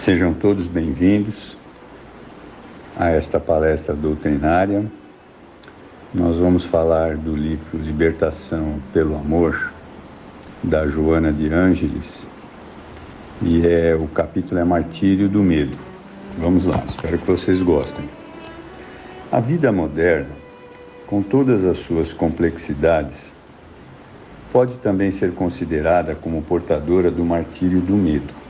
Sejam todos bem-vindos a esta palestra doutrinária. Nós vamos falar do livro Libertação pelo Amor, da Joana de Ângeles, e o capítulo é Martírio do Medo. Vamos lá, espero que vocês gostem. A vida moderna, com todas as suas complexidades, pode também ser considerada como portadora do martírio do medo.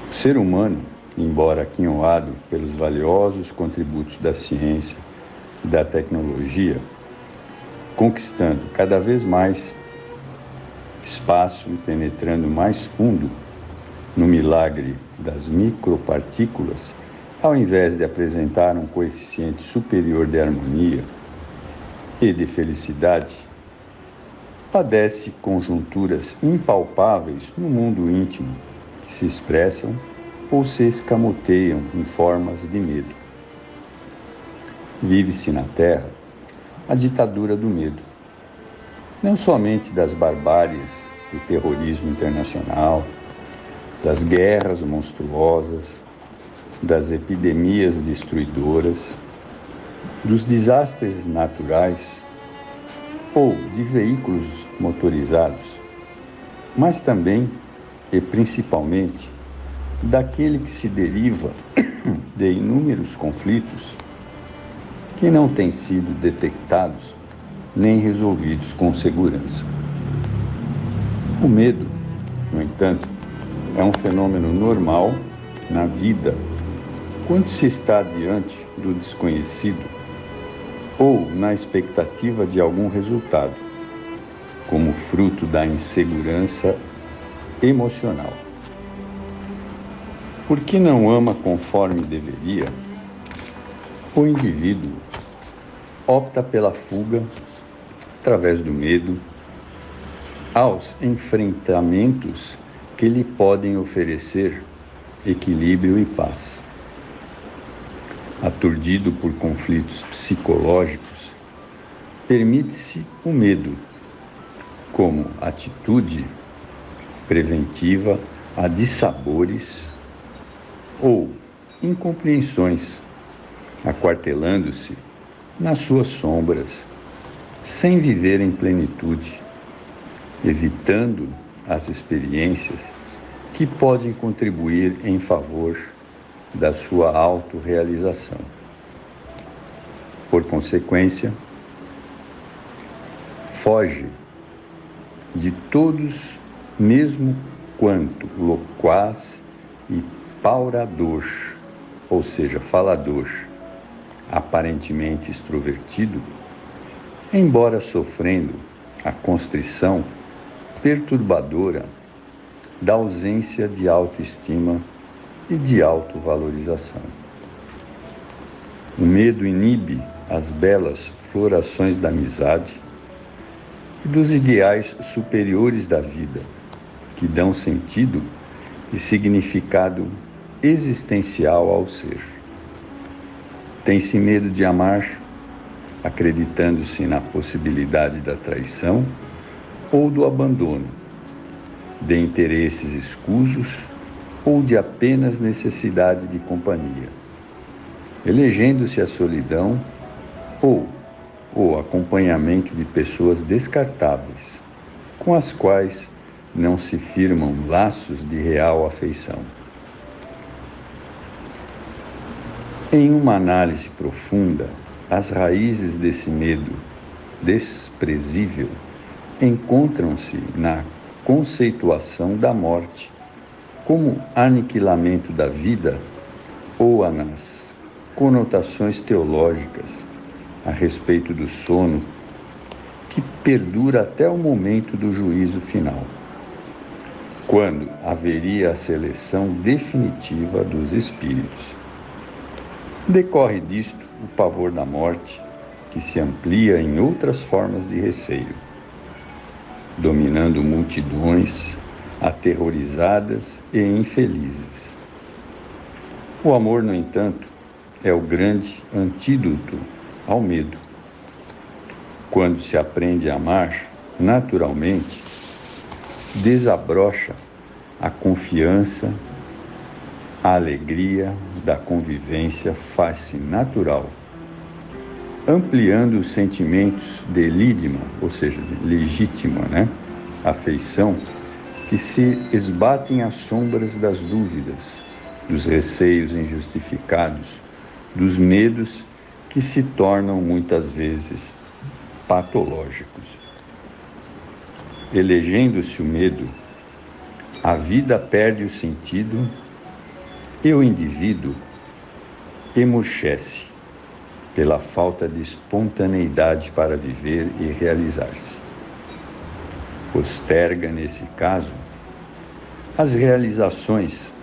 O ser humano, embora aquinhoado pelos valiosos contributos da ciência e da tecnologia, conquistando cada vez mais espaço e penetrando mais fundo no milagre das micropartículas, ao invés de apresentar um coeficiente superior de harmonia e de felicidade, padece conjunturas impalpáveis no mundo íntimo que se expressam ou se escamoteiam em formas de medo. Vive-se na Terra a ditadura do medo, não somente das barbáries do terrorismo internacional, das guerras monstruosas, das epidemias destruidoras, dos desastres naturais ou de veículos motorizados, mas também e principalmente daquele que se deriva de inúmeros conflitos que não têm sido detectados nem resolvidos com segurança. O medo, no entanto, é um fenômeno normal na vida quando se está diante do desconhecido ou na expectativa de algum resultado, como fruto da insegurança emocional. Porque não ama conforme deveria, o indivíduo opta pela fuga através do medo aos enfrentamentos que lhe podem oferecer equilíbrio e paz. Aturdido por conflitos psicológicos, permite-se o medo como atitude preventiva a dissabores ou incompreensões, aquartelando-se nas suas sombras, sem viver em plenitude, evitando as experiências que podem contribuir em favor da sua autorrealização. Por consequência, foge de todos, mesmo quanto loquaz e paurador, ou seja, falador, aparentemente extrovertido, embora sofrendo a constrição perturbadora da ausência de autoestima e de autovalorização. O medo inibe as belas florações da amizade e dos ideais superiores da vida, que dão sentido e significado existencial ao ser. Tem-se medo de amar, acreditando-se na possibilidade da traição ou do abandono, de interesses escusos ou de apenas necessidade de companhia, elegendo-se a solidão ou o acompanhamento de pessoas descartáveis, com as quais não se firmam laços de real afeição. Em uma análise profunda, as raízes desse medo desprezível encontram-se na conceituação da morte como aniquilamento da vida ou nas conotações teológicas a respeito do sono que perdura até o momento do juízo final, quando haveria a seleção definitiva dos espíritos. Decorre disto o pavor da morte, que se amplia em outras formas de receio, dominando multidões aterrorizadas e infelizes. O amor, no entanto, é o grande antídoto ao medo. Quando se aprende a amar, naturalmente, desabrocha a confiança A alegria da convivência faz-se natural, ampliando os sentimentos de lídima, ou seja, legítima, afeição, que se esbatem às sombras das dúvidas, dos receios injustificados, dos medos que se tornam muitas vezes patológicos. Elegendo-se o medo, a vida perde o sentido e o indivíduo emurchece pela falta de espontaneidade para viver e realizar-se. Posterga, nesse caso, as realizações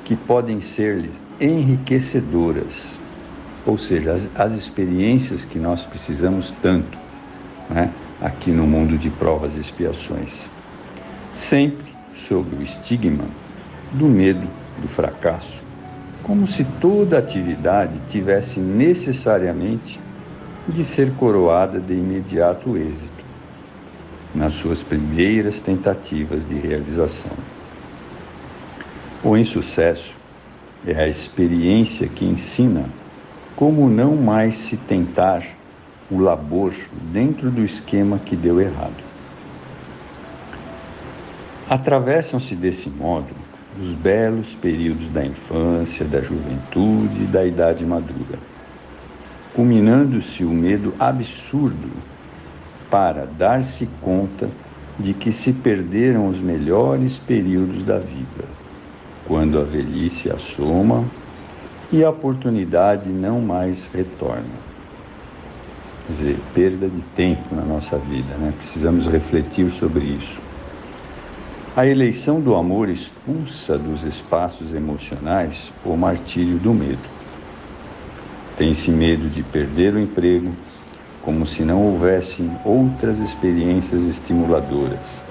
que podem ser enriquecedoras, ou seja, as experiências que nós precisamos tanto, aqui no mundo de provas e expiações, sempre sob o estigma do medo do fracasso, como se toda atividade tivesse necessariamente de ser coroada de imediato êxito nas suas primeiras tentativas de realização. O insucesso é a experiência que ensina como não mais se tentar o labor dentro do esquema que deu errado. Atravessam-se desse modo os belos períodos da infância, da juventude e da idade madura, culminando-se o medo absurdo para dar-se conta de que se perderam os melhores períodos da vida, quando a velhice assoma e a oportunidade não mais retorna. Quer dizer, perda de tempo na nossa vida, Precisamos refletir sobre isso. A eleição do amor expulsa dos espaços emocionais o martírio do medo. Tem-se medo de perder o emprego, como se não houvessem outras experiências estimuladoras,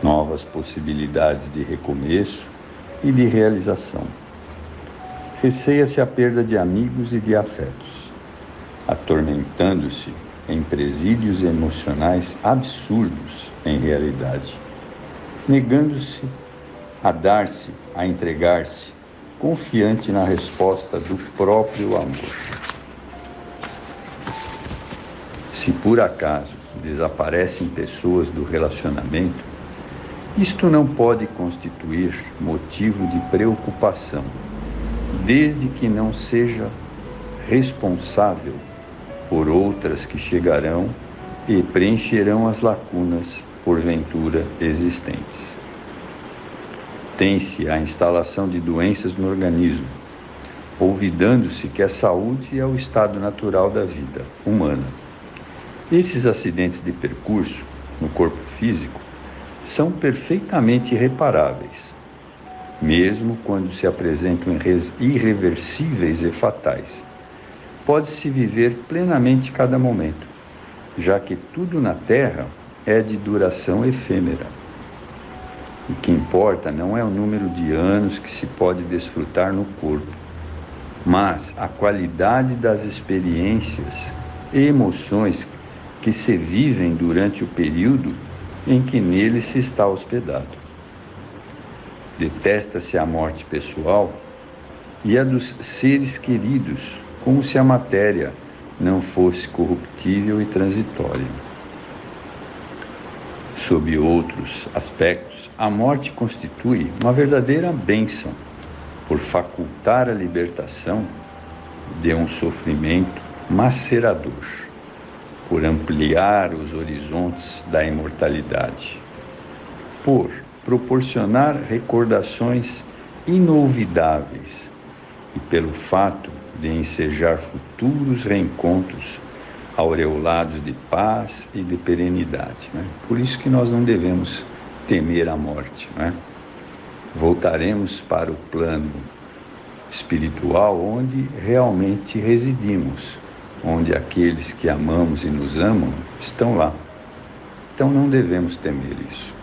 novas possibilidades de recomeço e de realização. Receia-se a perda de amigos e de afetos, atormentando-se em presídios emocionais absurdos em realidade, negando-se a dar-se, a entregar-se, confiante na resposta do próprio amor. Se por acaso desaparecem pessoas do relacionamento, isto não pode constituir motivo de preocupação, desde que não seja responsável por outras que chegarão e preencherão as lacunas porventura existentes. Tem-se a instalação de doenças no organismo, olvidando-se que a saúde é o estado natural da vida humana. Esses acidentes de percurso no corpo físico são perfeitamente reparáveis, mesmo quando se apresentam irreversíveis e fatais. Pode-se viver plenamente cada momento, já que tudo na Terra é de duração efêmera. O que importa não é o número de anos que se pode desfrutar no corpo, mas a qualidade das experiências e emoções que se vivem durante o período em que nele se está hospedado. Detesta-se a morte pessoal e a dos seres queridos, como se a matéria não fosse corruptível e transitória. Sob outros aspectos, a morte constitui uma verdadeira bênção, por facultar a libertação de um sofrimento macerador, por ampliar os horizontes da imortalidade, por proporcionar recordações inolvidáveis e pelo fato de ensejar futuros reencontros aureolados de paz e de perenidade. Por isso que nós não devemos temer a morte. Voltaremos para o plano espiritual onde realmente residimos, onde aqueles que amamos e nos amam estão lá. Então não devemos temer isso.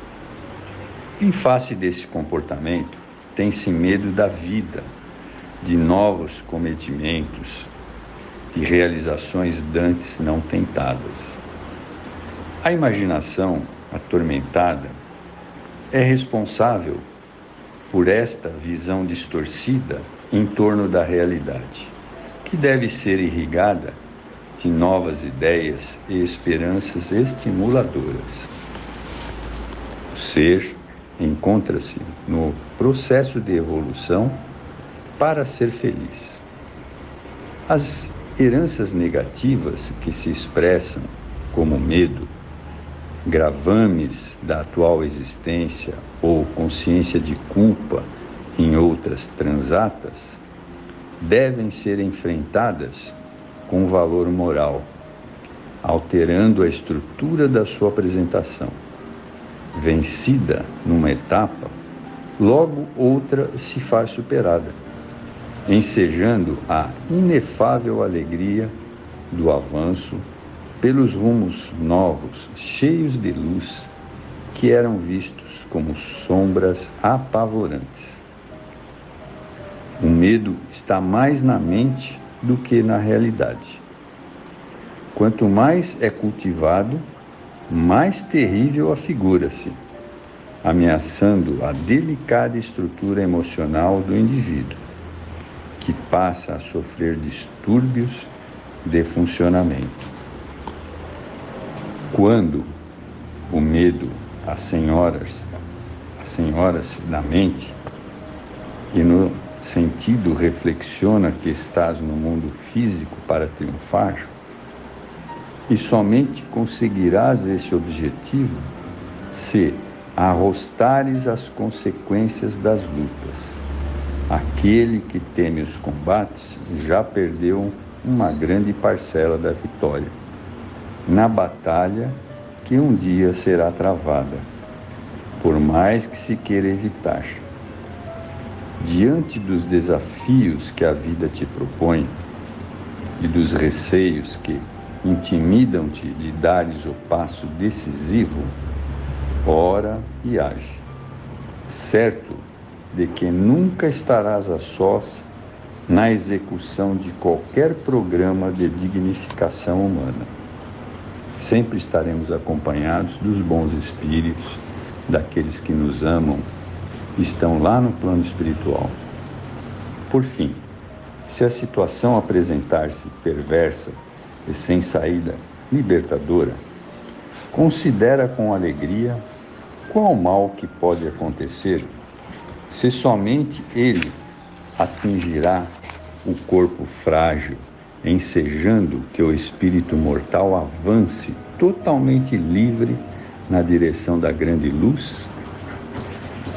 Em face desse comportamento, tem-se medo da vida, de novos cometimentos, de realizações dantes não tentadas. A imaginação atormentada é responsável por esta visão distorcida em torno da realidade, que deve ser irrigada de novas ideias e esperanças estimuladoras. O ser encontra-se no processo de evolução para ser feliz. As heranças negativas que se expressam como medo, gravames da atual existência ou consciência de culpa em outras transatas, devem ser enfrentadas com valor moral, alterando a estrutura da sua apresentação. Vencida numa etapa, logo outra se faz superada, ensejando a inefável alegria do avanço pelos rumos novos, cheios de luz, que eram vistos como sombras apavorantes. O medo está mais na mente do que na realidade. Quanto mais é cultivado, mais terrível afigura-se, ameaçando a delicada estrutura emocional do indivíduo, que passa a sofrer distúrbios de funcionamento. Quando o medo assenhora-se na mente e no sentido reflexiona que estás no mundo físico para triunfar, e somente conseguirás esse objetivo se arrostares as consequências das lutas. Aquele que teme os combates já perdeu uma grande parcela da vitória na batalha que um dia será travada, por mais que se queira evitar. Diante dos desafios que a vida te propõe e dos receios que intimidam-te de dares o passo decisivo, ora e age, certo de que nunca estarás a sós na execução de qualquer programa de dignificação humana. Sempre estaremos acompanhados dos bons espíritos, daqueles que nos amam, estão lá no plano espiritual. Por fim, se a situação apresentar-se perversa e sem saída libertadora, considera com alegria qual mal que pode acontecer se somente ele atingirá o corpo frágil, ensejando que o espírito mortal avance totalmente livre na direção da grande luz.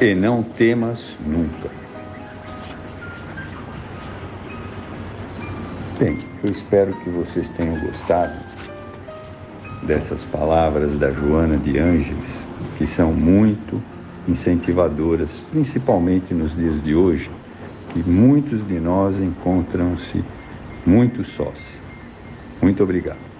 E não temas nunca. Bem, eu espero que vocês tenham gostado dessas palavras da Joana de Ângeles, que são muito incentivadoras, principalmente nos dias de hoje, que muitos de nós encontram-se muito sós. Muito obrigado.